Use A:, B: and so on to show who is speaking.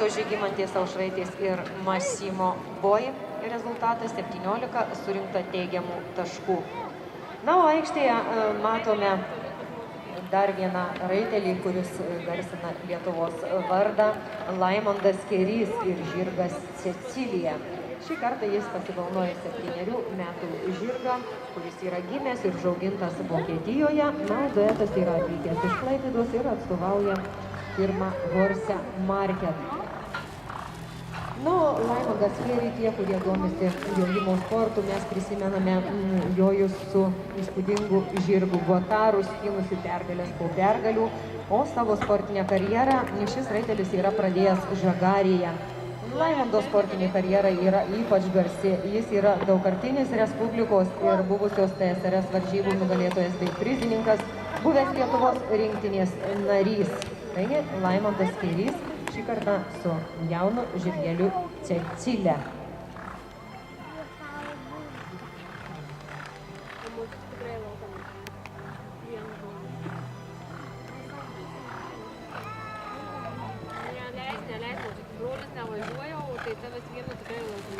A: Žygimantės Aušraitės ir Masimo Boj rezultatas 17 surinkta teigiamų taškų. Na, o aikštėje matome dar vieną raitelį, kuris garsina Lietuvos vardą, Laimondas Kerys ir žirgas Cecilija. Šį kartą jis pasibalnoja 7 metų žirgą, kuris yra gimęs ir užaugintas Vokietijoje. Na, duetas yra atvykęs iš Klaipėdos ir atstovauja firmą Horse Market. Nu, Laimondas Kerį, tie, kurie domisi jojimo sportu, mes prisimename jojus su įspūdingu žirgu Gotaru, skinusi pergalės po pergalių, o savo sportinę karjerą šis raitelis yra pradėjęs Žagarėje. Laimondo sportinė karjera yra ypač garsi. Jis yra daugkartinis Respublikos ir buvusios TSRS varžybų nugalėtojas bei prizininkas, buvęs Lietuvos rinktinės narys. Taigi, Laimondas Kerys šį kartą su jaunu žirgeliu Cecilija.
B: Brolis nevažiuoja, o tai tavęs vienu tikrai laukiu.